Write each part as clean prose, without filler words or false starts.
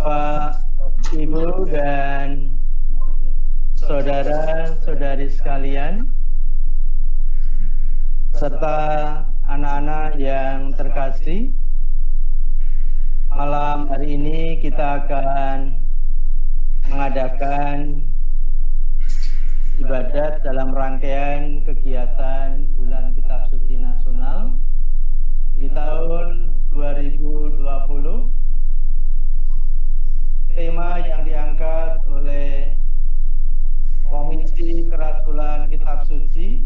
Bapak, Ibu, dan saudara-saudari sekalian, serta anak-anak yang terkasih, malam hari ini kita akan mengadakan ibadat dalam rangkaian kegiatan Bulan Kitab Suci Nasional di tahun 2020. Tema yang diangkat oleh Komisi Kerasulan Kitab Suci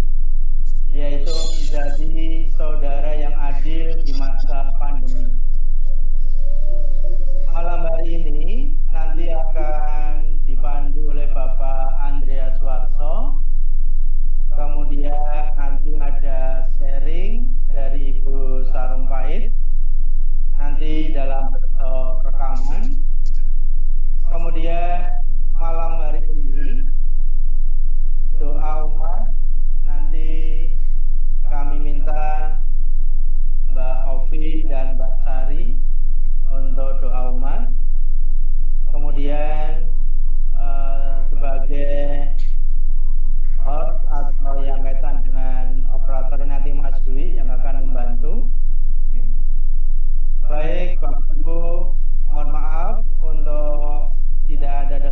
yaitu menjadi saudara yang adil di masa pandemi. Malam hari ini nanti akan dipandu oleh Bapak Andreas Warso. Kemudian nanti ada sharing dari Ibu Sarumpait nanti dalam bentuk rekaman. Kemudian malam hari ini doa umat, nanti kami minta Mbak Ovi dan Mbak Sari untuk doa umat. Kemudian sebagai host atau yang kaitan dengan operator nanti Mas Dwi yang akan membantu. Baik Bapak Ibu, mohon maaf untuk tidak ada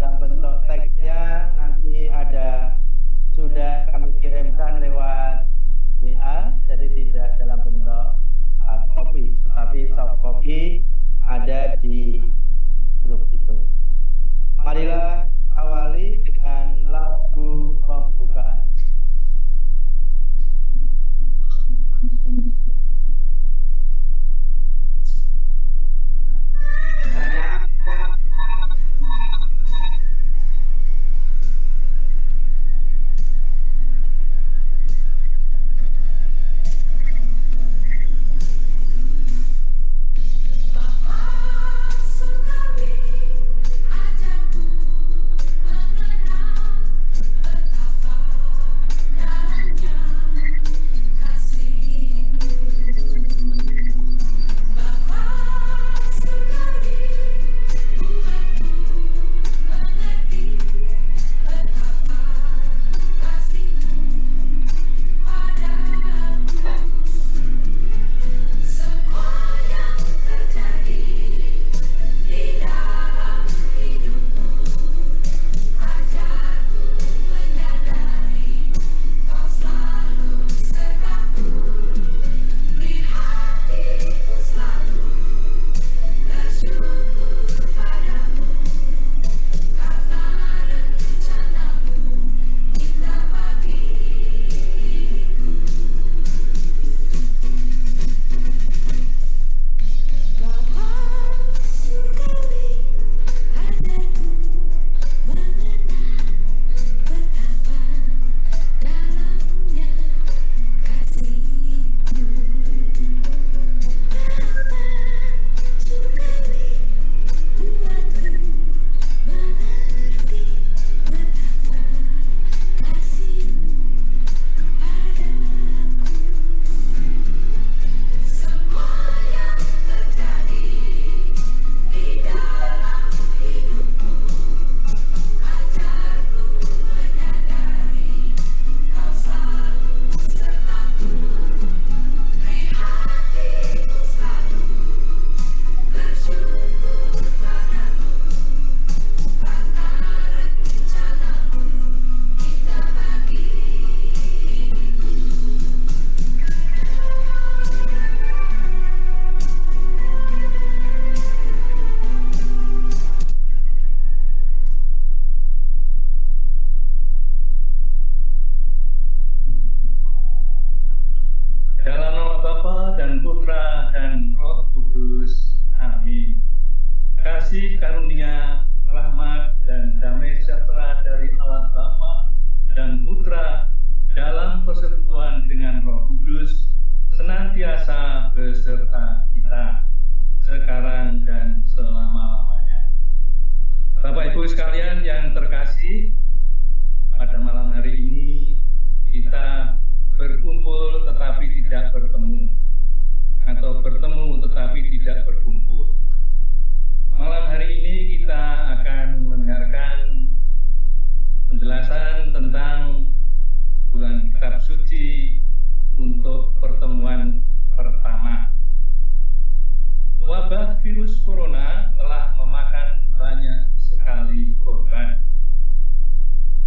virus corona telah memakan banyak sekali korban.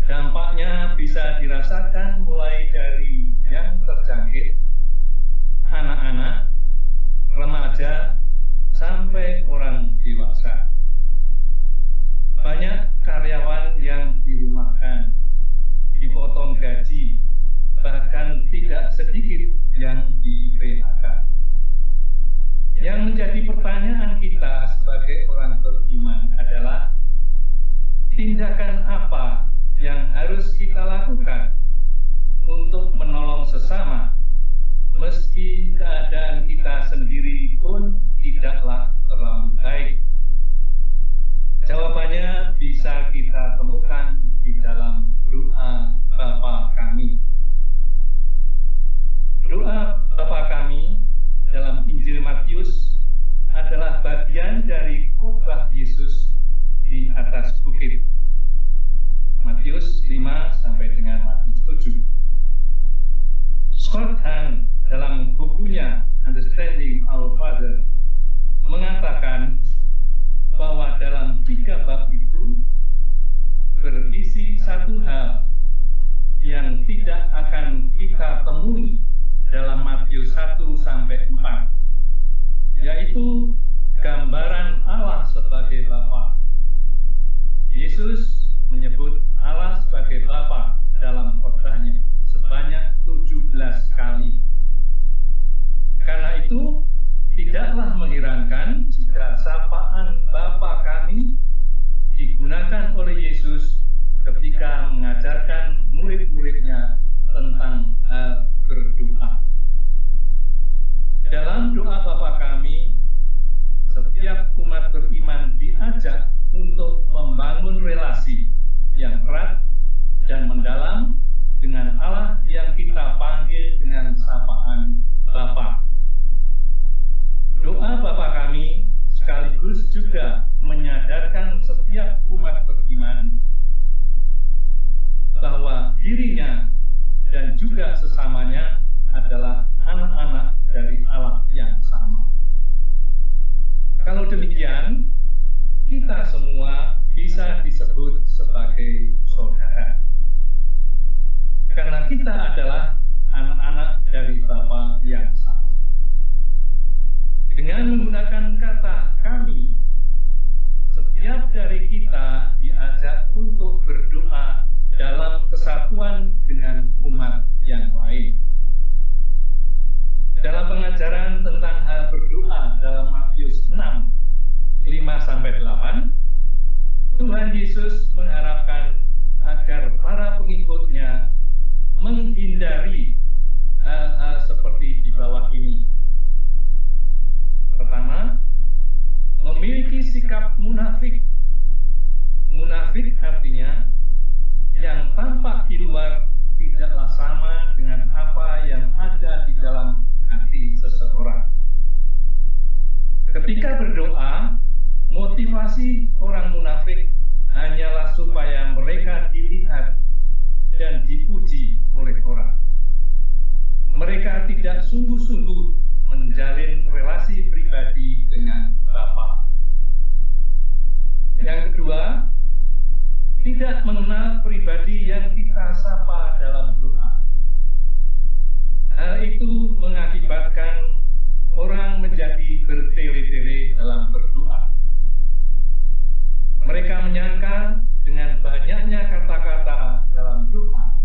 Dampaknya bisa dirasakan mulai dari yang terjangkit, anak-anak, remaja, sampai orang dewasa. Banyak karyawan yang dirumahkan, dipotong gaji, bahkan tidak sedikit yang di PHK. Yang menjadi pertanyaan kita sebagai orang beriman adalah, tindakan apa yang harus kita lakukan untuk menolong sesama, meski keadaan kita sendiri pun tidaklah terlalu baik? Jawabannya bisa kita temukan di dalam doa Bapa Kami. Doa Bapa Kami dalam Injil Matius adalah bagian dari khotbah Yesus di atas bukit. Matius 5 sampai dengan Matius 7. Scott Hahn dalam bukunya Understanding Our Father mengatakan bahwa dalam 3 bab itu berisi satu hal yang tidak akan kita temui dalam Matius 1 sampai 4, yaitu gambaran Allah sebagai Bapa. Yesus menyebut Allah sebagai Bapa dalam khotbahnya sebanyak 17 kali. Karena itu, tidaklah mengherankan jika sapaan Bapa Kami digunakan oleh Yesus ketika mengajarkan murid-muridnya tentang hal berdoa. Dalam doa Bapa Kami, setiap umat beriman diajak untuk membangun relasi yang erat dan mendalam dengan Allah yang kita panggil dengan sapaan Bapa. Doa Bapa Kami sekaligus juga menyadarkan setiap umat beriman bahwa dirinya dan juga sesamanya adalah anak-anak dari Allah yang sama. Kalau demikian, kita semua bisa disebut sebagai saudara. Karena kita adalah anak-anak dari Bapa yang sama. Dengan menggunakan kata kami, setiap dari kita diajak untuk berdoa dalam kesatuan dengan umat yang lain. Dalam pengajaran tentang hal berdoa dalam Matius 6, 5-8, Tuhan Yesus mengharapkan agar para pengikutnya menghindari hal-hal seperti di bawah ini. Pertama, memiliki sikap munafik. Munafik artinya yang tampak di luar tidaklah sama dengan apa yang ada di dalam hati seseorang. Ketika berdoa, motivasi orang munafik hanyalah supaya mereka dilihat dan dipuji oleh orang. Mereka tidak sungguh-sungguh menjalin relasi pribadi dengan Bapa. Yang kedua, tidak mengenal pribadi yang kita sapa dalam doa. Hal itu mengakibatkan orang menjadi bertele-tele dalam berdoa. Mereka menyangka dengan banyaknya kata-kata dalam doa,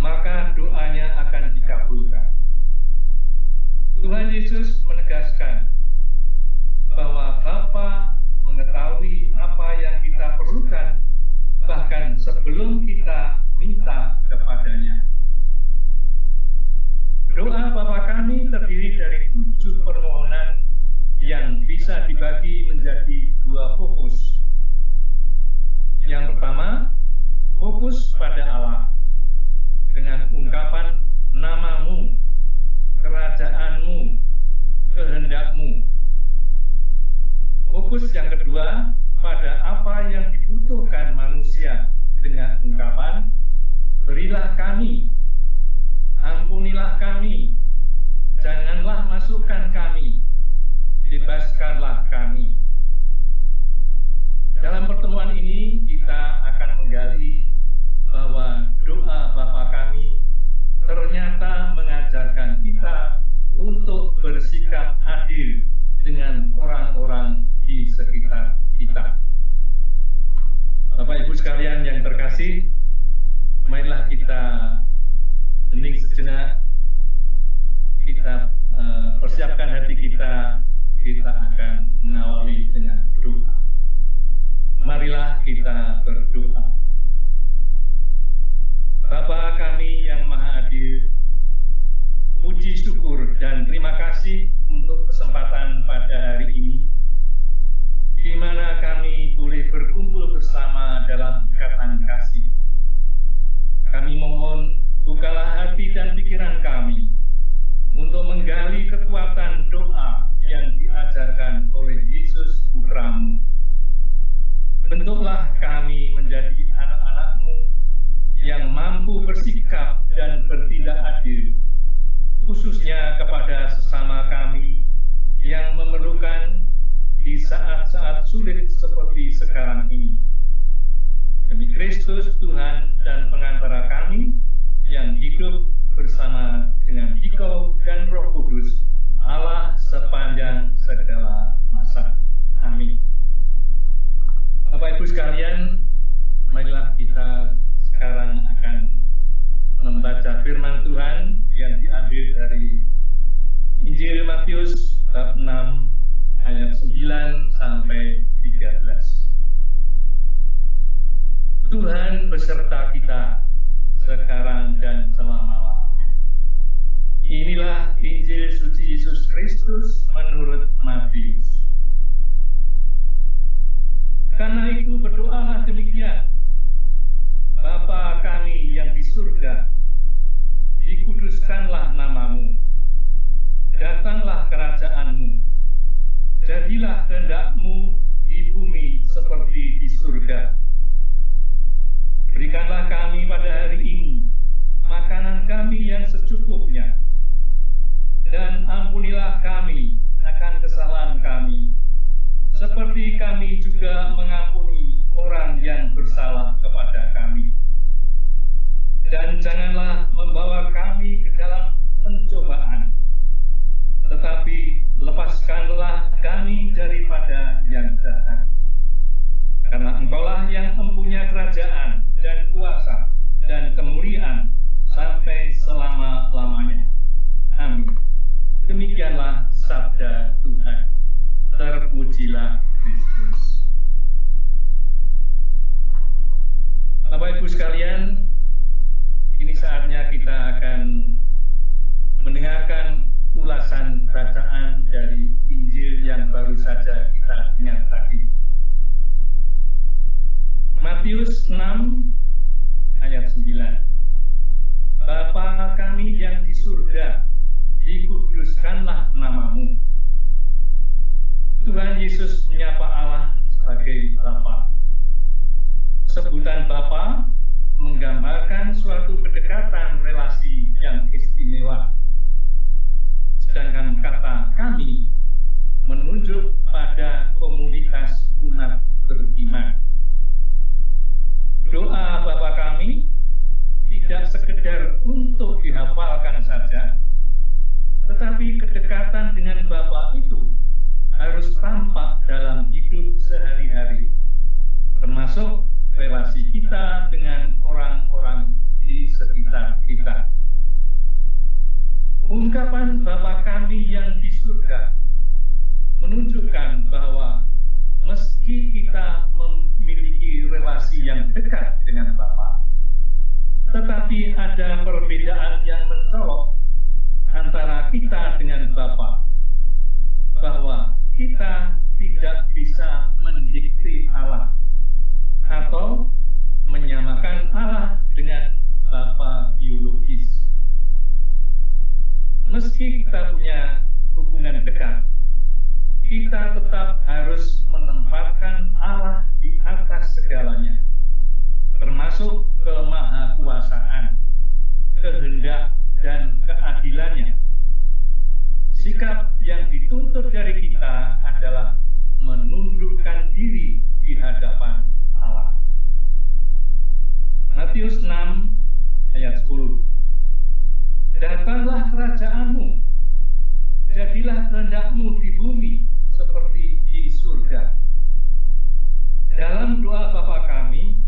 maka doanya akan dikabulkan. Tuhan Yesus menegaskan bahwa Bapa mengetahui apa yang kita perlukan bahkan sebelum kita minta kepadanya. Doa Bapa Kami terdiri dari 7 permohonan yang bisa dibagi menjadi 2 fokus. Yang pertama, fokus pada Allah dengan ungkapan nama-Mu, kerajaan-Mu, kehendak-Mu. Fokus yang kedua pada apa yang dibutuhkan manusia dengan ungkapan berilah kami, ampunilah kami, janganlah masukkan kami, bebaskanlah kami. beserta kita sekarang dan selama-lamanya. Inilah Injil suci Yesus Kristus menurut Matius. Karena itu berdoalah demikian: Bapa kami yang di surga, dikuduskanlah namamu, datanglah kerajaan-Mu, jadilah kehendak-Mu di bumi seperti di surga. Berikanlah kami pada hari ini makanan kami yang secukupnya, dan ampunilah kami akan kesalahan kami, seperti kami juga mengampuni orang yang bersalah kepada kami. Dan janganlah membawa kami ke dalam pencobaan, tetapi lepaskanlah kami daripada yang jahat. Karena Engkaulah yang mempunyai kerajaan dan kuasa dan kemuliaan sampai selama-lamanya. Amin. Demikianlah sabda Tuhan. Terpujilah Kristus. Bapak Ibu sekalian, ini saatnya kita akan mendengarkan ulasan bacaan dari Injil yang baru saja kita dengar tadi. Matius 6 ayat 9. Bapa kami yang di surga, dikuduskanlah namamu. Tuhan Yesus menyapa Allah sebagai Bapa. Sebutan Bapa menggambarkan suatu kedekatan relasi yang istimewa. Sedangkan kata kami menunjuk pada komunitas umat beriman. Doa Bapa kami tidak sekedar untuk dihafalkan saja, tetapi kedekatan dengan Bapa itu harus tampak dalam hidup sehari-hari, termasuk relasi kita dengan orang-orang di sekitar kita. Ungkapan Bapa kami yang di surga menunjukkan bahwa meski kita memiliki relasi yang dekat dengan Bapa, tetapi ada perbedaan yang mencolok antara kita dengan Bapa, bahwa kita tidak bisa mendikte Allah atau menyamakan Allah dengan Bapa biologis. Meski kita punya hubungan dekat, kita tetap harus menempatkan Allah di atas segalanya, termasuk kemahakuasaan, kehendak, dan keadilannya. Sikap yang dituntut dari kita adalah menundukkan diri di hadapan Allah. Matius 6 ayat 10. Datanglah kerajaan-Mu, jadilah kehendak-Mu di bumi seperti di surga. Dalam doa Bapa kami,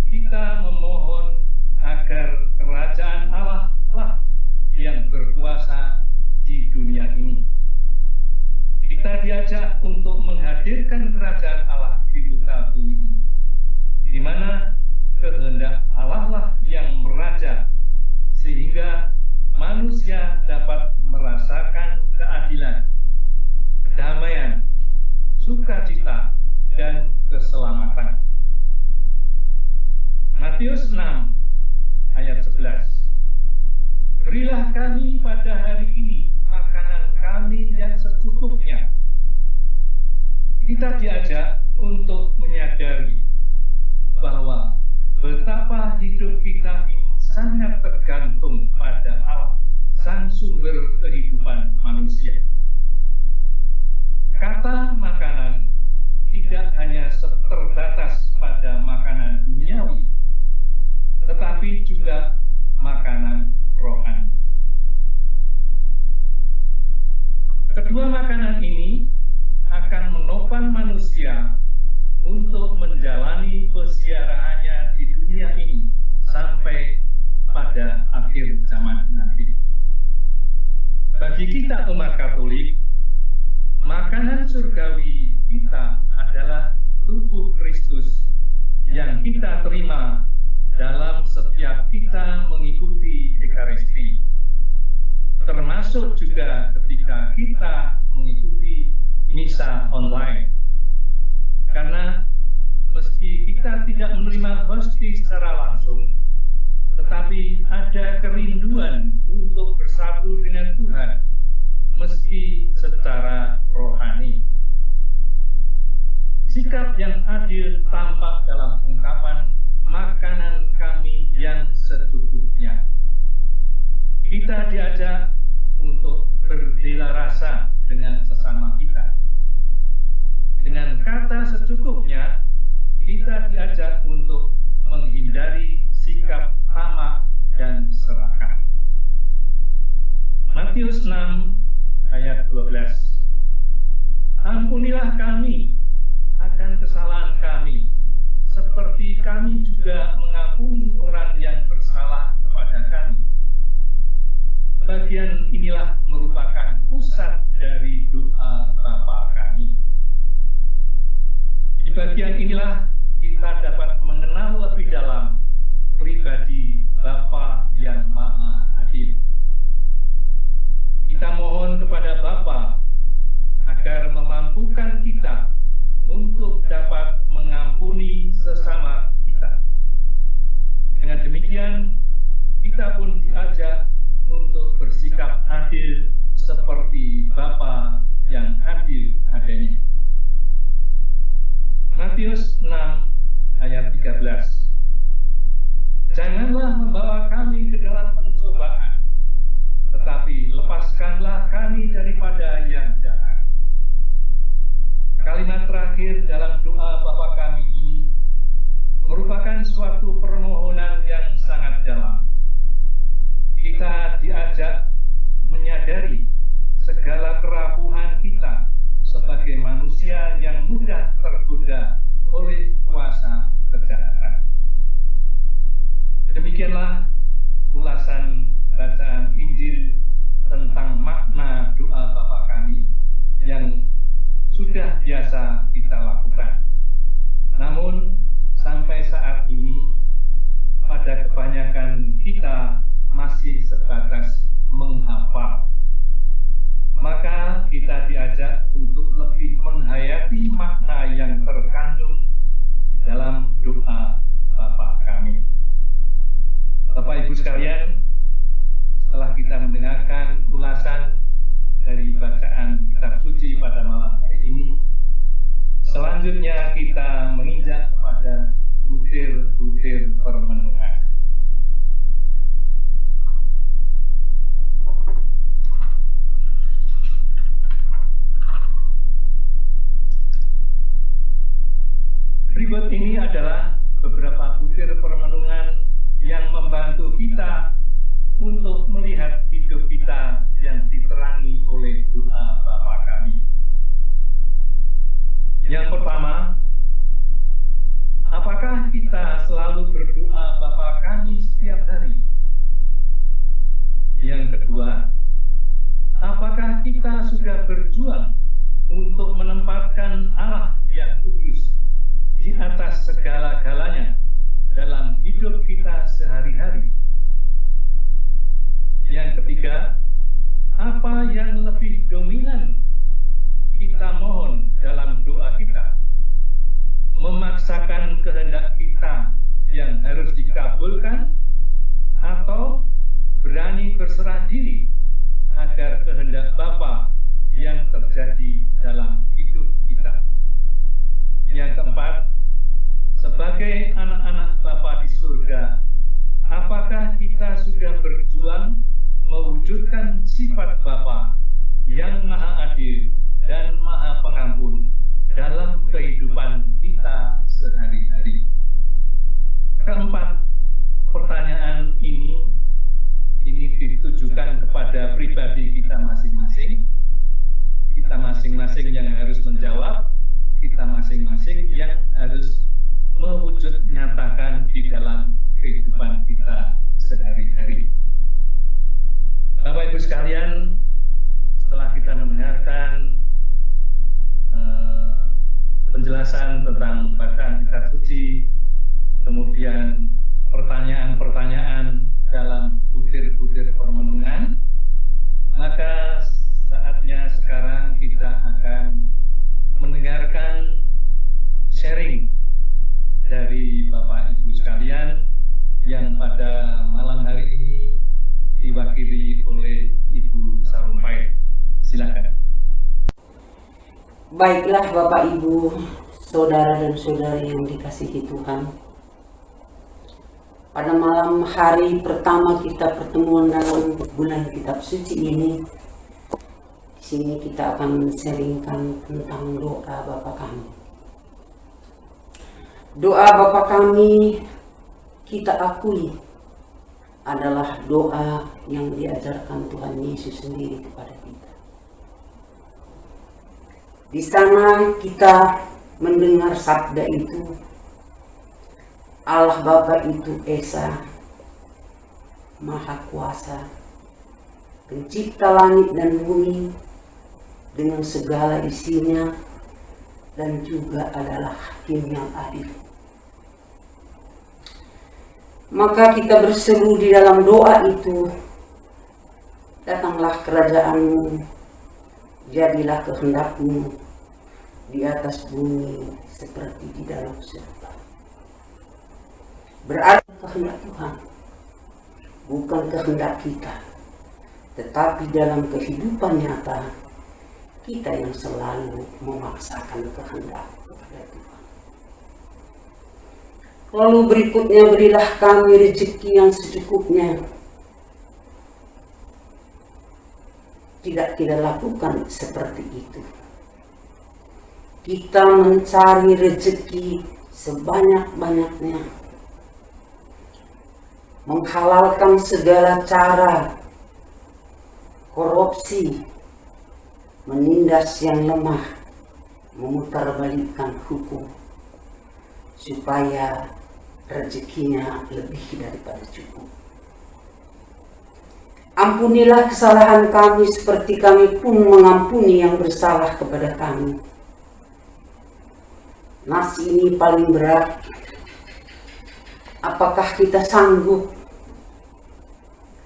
kita memohon agar kerajaan Allah lah yang berkuasa di dunia ini. Kita diajak untuk menghadirkan kerajaan Allah di muka bumi ini, di mana kehendak Allah lah yang meraja, sehingga manusia dapat merasakan keadilan, kedamaian, sukacita, dan keselamatan. Matius 6 ayat 11. Berilah kami pada hari ini makanan kami yang secukupnya. Kita diajak untuk menyadari bahwa betapa hidup kita ini sangat tergantung pada Allah, sang sumber kehidupan manusia. Kata makanan tidak hanya terbatas pada makanan duniawi, tetapi juga makanan rohani. Kedua makanan ini akan menopang manusia untuk menjalani pesiaraannya di dunia ini sampai pada akhir zaman nanti. Bagi kita umat Katolik, makanan surgawi kita adalah tubuh Kristus yang kita terima termasuk juga ketika kita mengikuti misa online. Karena meski kita tidak menerima hosti secara langsung, tetapi ada kerinduan untuk bersatu dengan Tuhan, meski secara rohani. Sikap yang adil tampak dalam ungkapan makanan kami yang secukupnya. Kita diajak untuk berbela rasa dengan sesama kita. Dengan kata secukupnya, kita diajak untuk menghindari sikap tamak dan serakah. Matius 6 ayat 12. Ampunilah kami akan kesalahan kami, seperti kami juga mengampuni orang yang bersalah kepada kami. Bagian inilah merupakan pusat dari doa Bapa kami. Di bagian inilah kita dapat mengenal lebih dalam pribadi Bapa yang Maha Adil. Kita mohon kepada Bapa agar memampukan kita untuk dapat mengampuni sesama kita. Dengan demikian, kita pun diajak untuk bersikap adil seperti Bapa yang adil adanya. Matius 6 ayat 13. Janganlah membawa kami ke dalam pencobaan, tetapi lepaskanlah kami daripada yang jahat. Kalimat terakhir dalam doa Bapa kami ini merupakan suatu permohonan yang sangat dalam. Kita diajak menyadari segala kerapuhan kita sebagai manusia yang mudah tergoda oleh kuasa kejahatan. Demikianlah ulasan bacaan Injil tentang makna doa Bapa kami yang sudah biasa kita lakukan. Namun sampai saat ini pada kebanyakan kita masih sebatas menghafal. Maka kita diajak untuk lebih menghayati makna yang terkandung di dalam doa Bapa kami. Bapak Ibu sekalian, setelah kita mendengarkan ulasan dari bacaan kitab suci pada malam hari ini, selanjutnya kita menginjak kepada butir-butir permenungan. Berikut ini adalah beberapa butir permenungan yang membantu kita untuk melihat hidup kita yang diterangi oleh doa Bapa kami. Yang pertama, apakah kita selalu berdoa Bapa kami setiap hari? Yang kedua, apakah kita sudah berjuang untuk menempatkan Allah yang kudus di atas segala-galanya dalam hidup kita sehari-hari? Yang ketiga, apa yang lebih dominan kita mohon dalam doa kita? Memaksakan kehendak kita yang harus dikabulkan, atau berani berserah diri agar kehendak Bapa yang terjadi dalam hidup kita? Yang keempat, sebagai anak-anak Bapa di surga, apakah kita sudah berjuang mewujudkan sifat Bapa yang Maha Adil dan Maha Pengampun dalam kehidupan kita sehari-hari? Keempat, pertanyaan ini ditujukan kepada pribadi kita masing-masing. Kita masing-masing yang harus menjawab, kita masing-masing yang harus mewujud nyatakan di dalam kehidupan kita sehari-hari. Bapak Ibu sekalian, setelah kita mendengarkan penjelasan tentang bacaan kitab suci, kemudian pertanyaan-pertanyaan dalam butir-butir permenungan, Maka saatnya sekarang kita akan mendengarkan sharing dari Bapak Ibu sekalian yang pada malam hari ini diwakili oleh Ibu Sarumpait. Silakan. Baiklah Bapak Ibu, saudara dan saudari yang dikasihi Tuhan. Pada malam hari pertama kita pertemuan dalam bulan kitab suci ini, di sini kita akan men-sharingkan tentang doa Bapa kami. Doa Bapa kami kita akui adalah doa yang diajarkan Tuhan Yesus sendiri kepada kita. Di sana kita mendengar sabda itu, Allah Bapa itu Esa, Maha Kuasa, Pencipta langit dan bumi dengan segala isinya, dan juga adalah Hakim yang adil. Maka kita berseru di dalam doa itu, datanglah kerajaan-Mu, jadilah kehendak-Mu di atas bumi seperti di dalam surga. Berarti kehendak Tuhan, bukan kehendak kita, tetapi dalam kehidupan nyata kita yang selalu memaksakan kehendak kepada Tuhan. Lalu berikutnya, berilah kami rezeki yang secukupnya. Tidak kita lakukan seperti itu. Kita mencari rezeki sebanyak-banyaknya, menghalalkan segala cara korupsi, menindas yang lemah, memutarbalikkan hukum, supaya rezekinya lebih daripada cukup. Ampunilah kesalahan kami seperti kami pun mengampuni yang bersalah kepada kami. Nasi ini paling berat. Apakah kita sanggup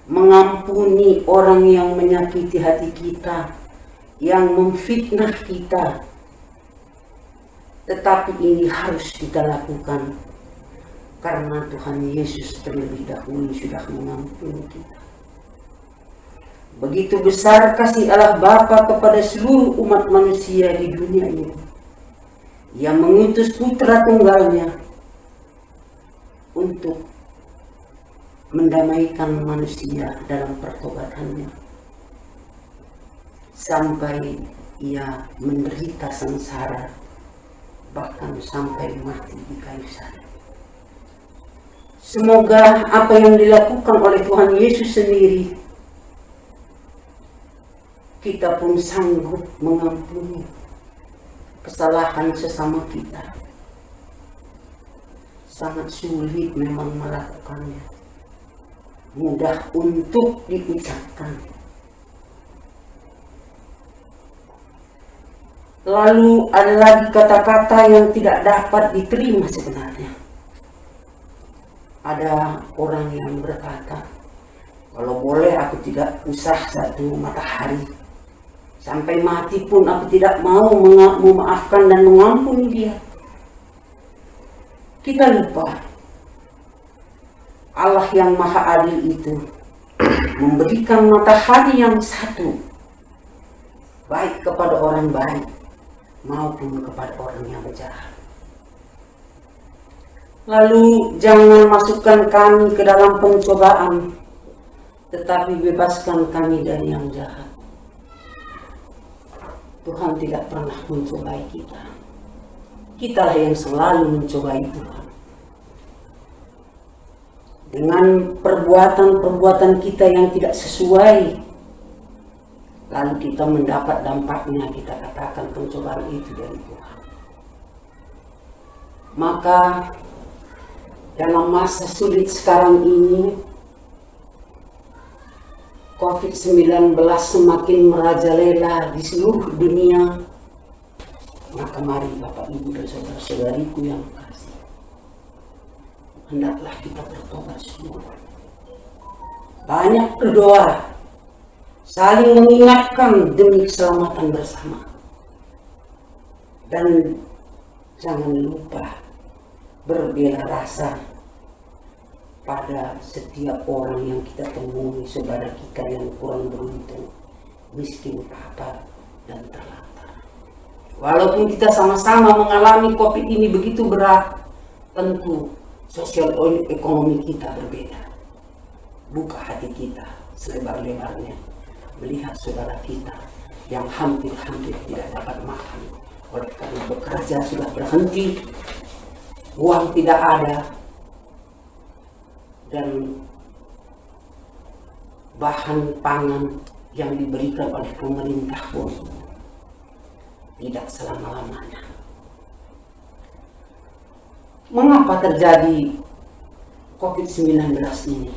mengampuni orang yang menyakiti hati kita, yang memfitnah kita? Tetapi ini harus kita lakukan karena Tuhan Yesus terlebih dahulu sudah mengampuni kita. Begitu besar kasih Allah Bapa kepada seluruh umat manusia di dunia ini, yang mengutus putra tunggalnya untuk mendamaikan manusia dalam pertobatannya, sampai ia menderita sengsara, bahkan sampai mati di kayu salib. Semoga apa yang dilakukan oleh Tuhan Yesus sendiri, kita pun sanggup mengampuni kesalahan sesama kita. Sangat sulit memang melakukannya, mudah untuk diucapkan. Lalu ada lagi kata-kata yang tidak dapat diterima sebenarnya. Ada orang yang berkata, kalau boleh aku tidak usah satu matahari. Sampai mati pun aku tidak mau memaafkan dan mengampuni dia. Kita lupa Allah yang Maha Adil itu memberikan matahari yang satu, baik kepada orang baik maupun kepada orang yang jahat. Lalu jangan masukkan kami ke dalam pencobaan, tetapi bebaskan kami dari yang jahat. Tuhan tidak pernah mencobai kita. Kitalah yang selalu mencobai Tuhan. Dengan perbuatan-perbuatan kita yang tidak sesuai, lalu kita mendapat dampaknya, kita katakan pencobaan itu dari Tuhan. Maka dalam masa sulit sekarang ini, COVID-19 semakin merajalela di seluruh dunia. Maka mari Bapak Ibu dan saudara-saudariku yang kasih, hendaklah kita bertobat semua. Banyak berdoa saling mengingatkan demi keselamatan bersama. Dan jangan lupa berbela rasa pada setiap orang yang kita temui, saudara kita yang kurang beruntung, miskin, papar, dan terlantar. Walaupun kita sama-sama mengalami COVID ini begitu berat, tentu sosial ekonomi kita berbeda. Buka hati kita selebar-lebarnya melihat saudara kita yang hampir-hampir tidak dapat makan oleh karena bekerja sudah berhenti, uang tidak ada, dan bahan pangan yang diberikan oleh pemerintah pun tidak selama-lamanya. Mengapa terjadi COVID-19 ini?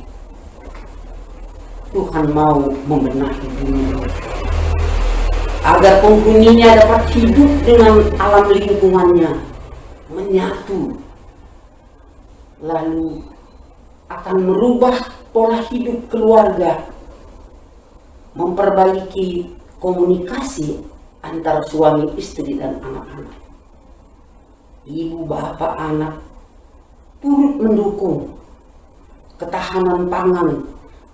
Tuhan mau membenahi dunia agar penghuninya dapat hidup dengan alam lingkungannya, menyatu, lalu akan merubah pola hidup keluarga, memperbaiki komunikasi antara suami, istri, dan anak-anak. Ibu, bapak, anak turut mendukung ketahanan pangan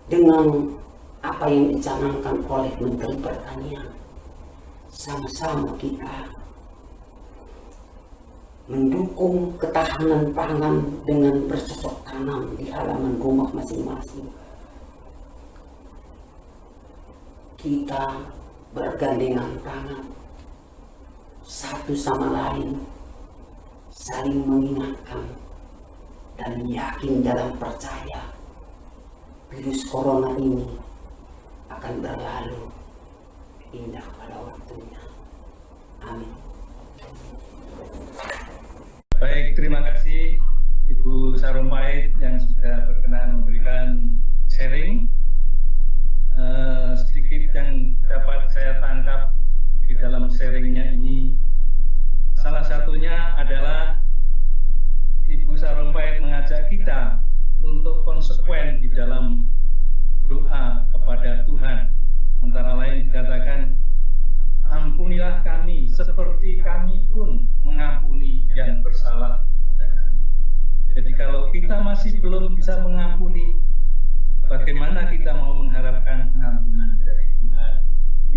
dengan apa yang dicanangkan oleh Menteri Pertanian. Sama-sama kita mendukung ketahanan pangan dengan bercocok tanam di halaman rumah masing-masing. Kita bergandengan tangan satu sama lain, saling mengingatkan dan yakin dalam percaya virus corona ini akan berlalu indah pada waktunya. Amin. Baik, terima kasih Ibu Sarumpait yang sudah berkenan memberikan sharing. Sedikit yang dapat saya tangkap di dalam sharingnya ini, salah satunya adalah Ibu Sarumpait mengajak kita untuk konsekuen di dalam doa kepada Tuhan. Antara lain dikatakan, ampunilah kami seperti kami pun mengampuni yang bersalah kepada kami. Jadi kalau kita masih belum bisa mengampuni, bagaimana kita mau mengharapkan pengampunan dari Tuhan?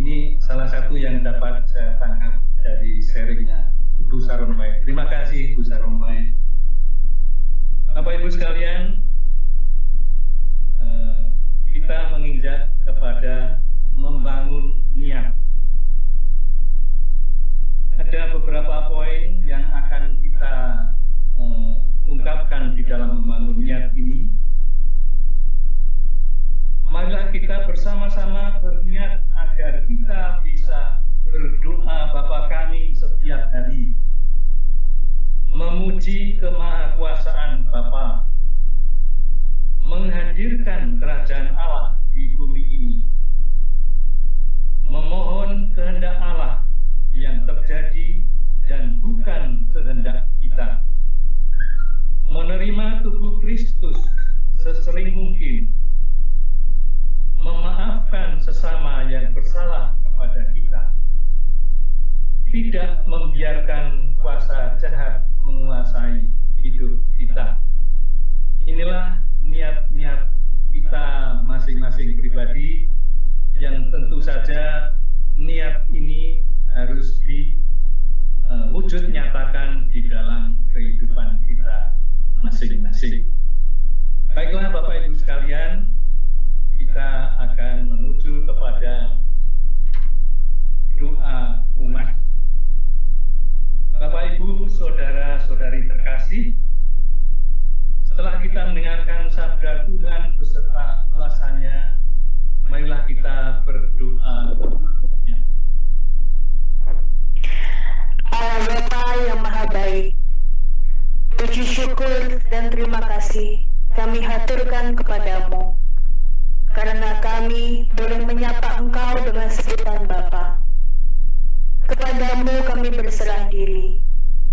Ini salah satu yang dapat saya tangkap dari sharingnya Ibu Sarumpait. Terima kasih Ibu Sarumpait. Bapak Ibu sekalian, kita menginjak kepada membangun niat. Ada beberapa poin yang akan kita ungkapkan di dalam membangun niat ini. Marilah kita bersama-sama berniat agar kita bisa berdoa Bapa kami setiap hari, memuji kemahakuasaan Bapa, menghadirkan kerajaan Allah di bumi ini, memohon kehendak Allah yang terjadi dan bukan kehendak kita, menerima tubuh Kristus sesering mungkin, memaafkan sesama yang bersalah kepada kita, tidak membiarkan kuasa jahat menguasai hidup kita. Inilah niat-niat kita masing-masing pribadi yang tentu saja niat ini harus diwujud nyatakan di dalam kehidupan kita masing-masing. Baiklah Bapak Ibu sekalian, kita akan menuju kepada doa umat. Bapak Ibu, saudara-saudari terkasih, setelah kita mendengarkan sabda Tuhan beserta ulasannya, marilah kita berdoa. Allah Bapa yang Maha Baik, puji syukur dan terima kasih kami haturkan kepadamu, karena kami boleh menyapa Engkau dengan sebutan Bapa. Kepadamu kami berserah diri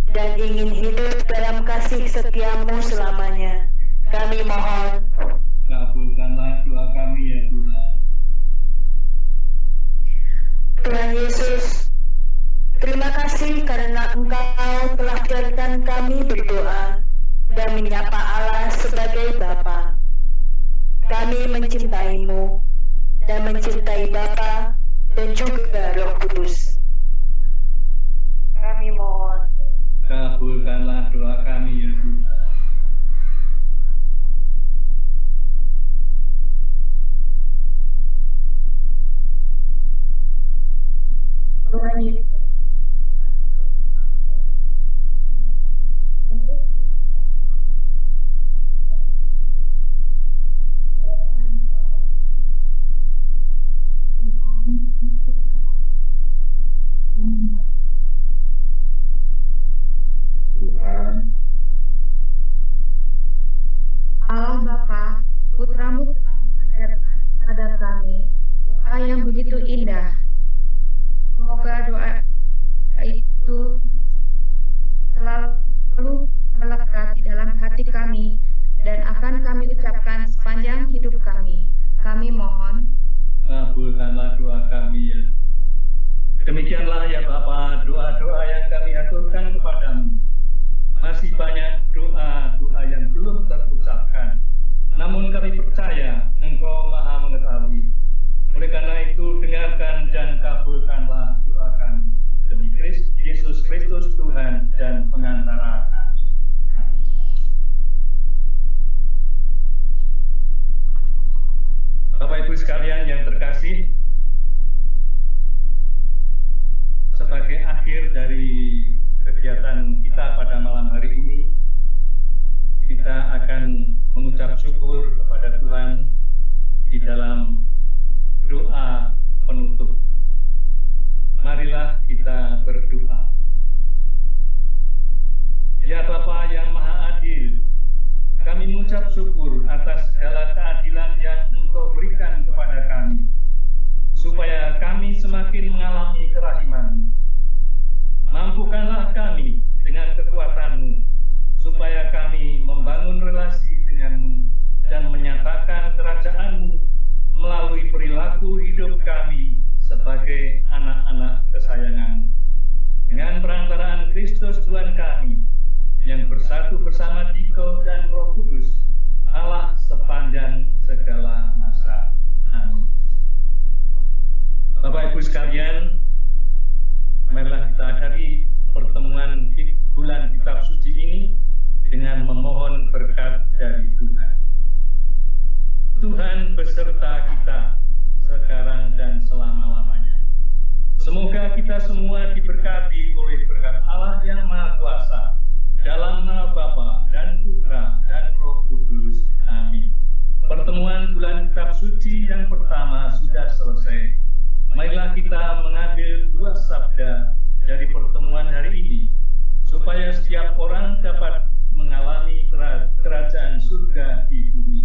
dan ingin hidup dalam kasih setiamu selamanya. Kami mohon, kabulkanlah doa kami ya Tuhan. Tuhan Yesus, terima kasih karena Engkau telah biarkan kami berdoa dan menyapa Allah sebagai Bapa. Kami mencintai-Mu dan mencintai Bapa dan juga Roh Kudus. Kami mohon, Kabulkanlah doa kami ya Tuhan. Tuhan Yesus, Tuhan, Allah Bapa, Putramu telah mengajarkan kepada kami doa yang begitu indah. Semoga doa itu selalu melekat di dalam hati kami dan akan kami ucapkan sepanjang hidup kami. Kami mohon, kabulkanlah doa kami ya. Demikianlah ya Bapa, doa-doa yang kami aturkan kepadamu. Masih banyak doa-doa yang belum terucapkan. Namun kami percaya Engkau Maha mengetahui. Oleh karena itu, dengarkan dan kabulkanlah doa kami. Demi Yesus Kristus Tuhan dan pengantara kami. Bapak Ibu sekalian yang terkasih, sebagai akhir dari kegiatan kita pada malam hari ini, kita akan mengucap syukur kepada Tuhan di dalam doa penutup. Marilah kita berdoa. Ya Bapa yang Maha Adil, kami mengucap syukur atas segala keadilan yang Engkau berikan kepada kami, supaya kami semakin mengalami kerahiman-Mu. Mampukanlah kami dengan kekuatan-Mu, supaya kami membangun relasi dengan-Mu dan menyatakan kerajaan-Mu melalui perilaku hidup kami sebagai anak-anak kesayangan. Dengan perantaraan Kristus Tuhan kami, yang bersatu bersama Dikau dan Roh Kudus, Allah sepanjang segala masa. Amin. Bapak Ibu sekalian, marilah kita akhiri pertemuan bulan Kitab Suci ini dengan memohon berkat dari Tuhan. Tuhan beserta kita sekarang dan selama-lamanya. Semoga kita semua diberkati oleh berkat Allah yang Maha Kuasa, dalam nama Bapa dan Putra dan Roh Kudus. Amin. Pertemuan bulan Kitab Suci yang pertama sudah selesai. Marilah kita mengambil 2 sabda dari pertemuan hari ini, supaya setiap orang dapat mengalami kerajaan surga di bumi.